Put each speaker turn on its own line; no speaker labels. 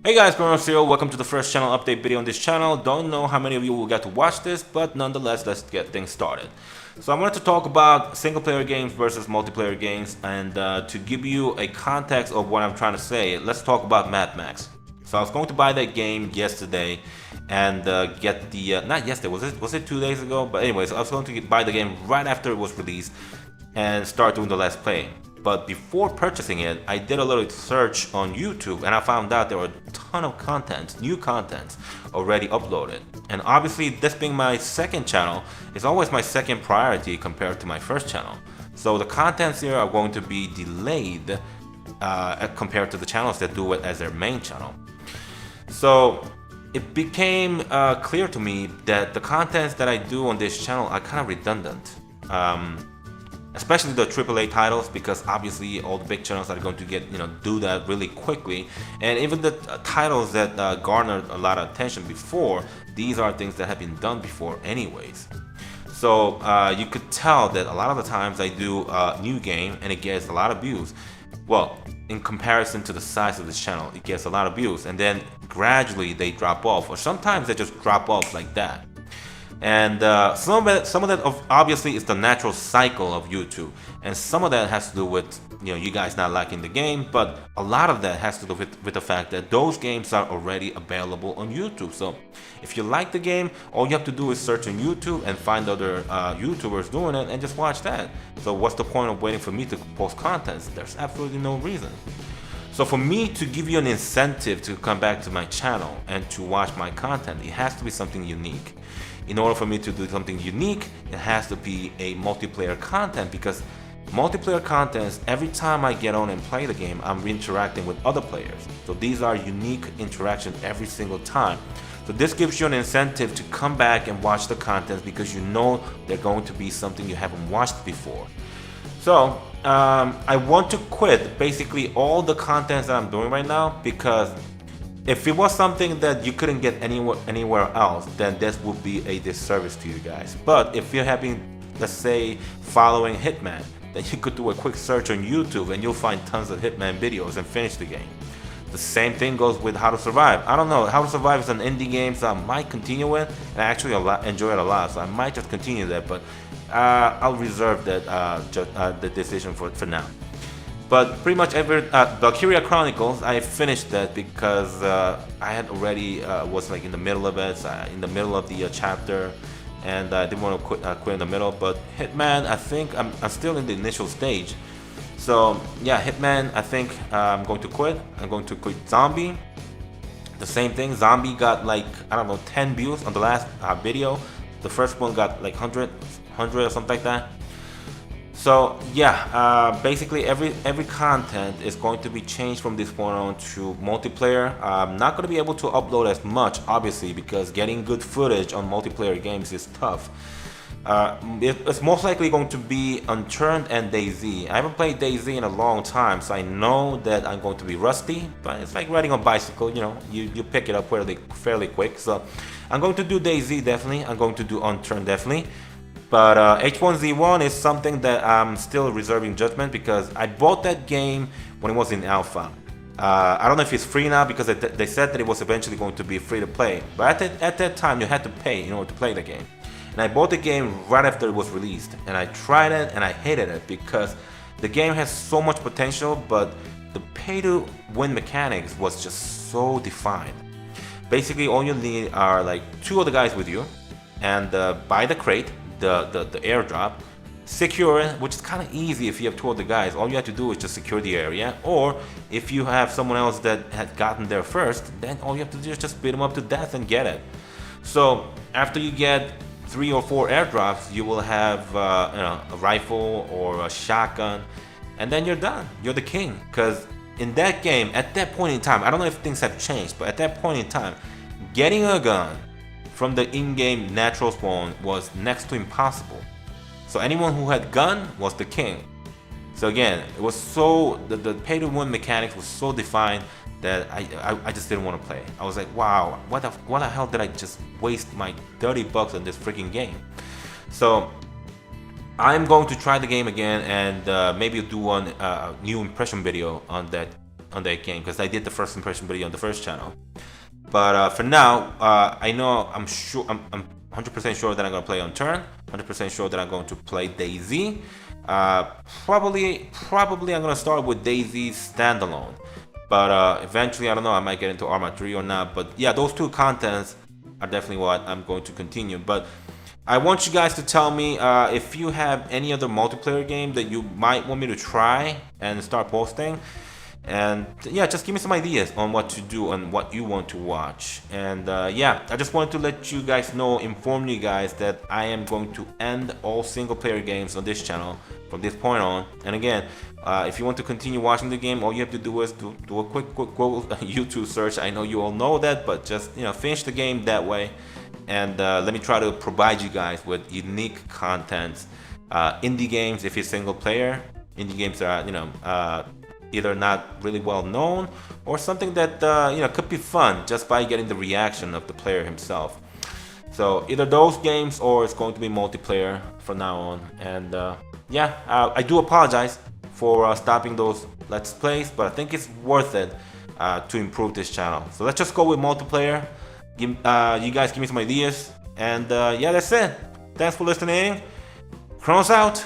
Hey guys, Chrono welcome to the first channel update video on this channel. Don't know how many of you will get to watch this, but nonetheless, let's get things started. So I wanted to talk about single player games versus multiplayer games, and to give you a context of what I'm trying to say, let's talk about Mad Max. So I was going to buy that game yesterday and get the, not yesterday, was it 2 days ago? But anyways, I was going to buy the game right after it was released and start doing the Let's Play. But before purchasing it, I did a little search on YouTube and I found out there were a ton of content, new content already uploaded. And obviously this being my second channel is always my second priority compared to my first channel. So the contents here are going to be delayed compared to the channels that do it as their main channel. So it became clear to me that the contents that I do on this channel are kind of redundant. Especially the AAA titles, because obviously all the big channels are going to do that really quickly, and even the titles that garnered a lot of attention before, these are things that have been done before anyways. So you could tell that a lot of the times I do a new game and it gets a lot of views. Well, in comparison to the size of this channel, it gets a lot of views, and then gradually they drop off, or sometimes they just drop off like that. And some of that obviously is the natural cycle of YouTube, and some of that has to do with you guys not liking the game, but a lot of that has to do with the fact that those games are already available on YouTube. So if you like the game, all you have to do is search on YouTube and find other YouTubers doing it and just watch that. So what's the point of waiting for me to post content? There's absolutely no reason. So for me to give you an incentive to come back to my channel and to watch my content, it has to be something unique. In order for me to do something unique, it has to be a multiplayer content, because multiplayer contents, every time I get on and play the game, I'm interacting with other players. So these are unique interactions every single time. So this gives you an incentive to come back and watch the contents, because you know they're going to be something you haven't watched before. So I want to quit basically all the contents that I'm doing right now, because if it was something that you couldn't get anywhere else, then this would be a disservice to you guys. But if you're having, let's say, following Hitman, then you could do a quick search on YouTube and you'll find tons of Hitman videos and finish the game. The same thing goes with How to Survive. I don't know, How to Survive is an indie game, so I might continue with, and I actually enjoy it a lot, so I might just continue that, but I'll reserve that the decision for now. But pretty much Valkyria Chronicles, I finished that because I had already was like in the middle of it, in the middle of the chapter, and I didn't want to quit in the middle. But Hitman, I think I'm still in the initial stage. So yeah, Hitman, I think I'm going to quit. I'm going to quit Zombie. The same thing. Zombie got like, I don't know, 10 views on the last video. The first one got like 100 or something like that. So yeah, basically every content is going to be changed from this point on to multiplayer. I'm not going to be able to upload as much, obviously, because getting good footage on multiplayer games is tough. It's most likely going to be Unturned and DayZ. I haven't played DayZ in a long time, so I know that I'm going to be rusty, but it's like riding a bicycle, you pick it up fairly quick. So I'm going to do DayZ definitely, I'm going to do Unturned definitely. But H1Z1 is something that I'm still reserving judgment, because I bought that game when it was in alpha. I don't know if it's free now, because they said that it was eventually going to be free to play. But at that time you had to pay in order to play the game. And I bought the game right after it was released. And I tried it and I hated it, because the game has so much potential, but the pay-to-win mechanics was just so defined. Basically all you need are like 2 other guys with you, and buy the crate, the airdrop, secure it, which is kind of easy if you have 2 other guys. All you have to do is just secure the area, or if you have someone else that had gotten there first, then all you have to do is just beat them up to death and get it. So after you get 3 or 4 airdrops, you will have a rifle or a shotgun, and then you're done. You're the king, because in that game, at that point in time, I don't know if things have changed, but at that point in time, getting a gun from the in-game natural spawn was next to impossible. So anyone who had gun was the king. So again, it was the pay-to-win mechanics was so defined that I just didn't want to play. I was like, wow, what the hell did I just waste my 30 bucks on this freaking game? So I'm going to try the game again, and maybe do one new impression video on that on that game, because I did the first impression video on the first channel. But for now, I know I'm 100% sure that I'm gonna play Unturned. 100% sure that I'm going to play DayZ. Probably I'm gonna start with DayZ standalone. But eventually, I don't know, I might get into Arma 3 or not. But yeah, those two contents are definitely what I'm going to continue. But I want you guys to tell me if you have any other multiplayer game that you might want me to try and start posting. And yeah, just give me some ideas on what to do and what you want to watch. And yeah, I just wanted to let you guys know, inform you guys that I am going to end all single player games on this channel from this point on. And again, if you want to continue watching the game, all you have to do is do a quick YouTube search. I know you all know that, but just, you know, finish the game that way. And let me try to provide you guys with unique content. Indie games, if you're single player, indie games are, you know, either not really well known or something that you know, could be fun just by getting the reaction of the player himself. So either those games, or it's going to be multiplayer from now on. And yeah, I do apologize for stopping those Let's Plays, but I think it's worth it to improve this channel. So let's just go with multiplayer. You guys give me some ideas, and yeah, that's it. Thanks for listening. Chronos out.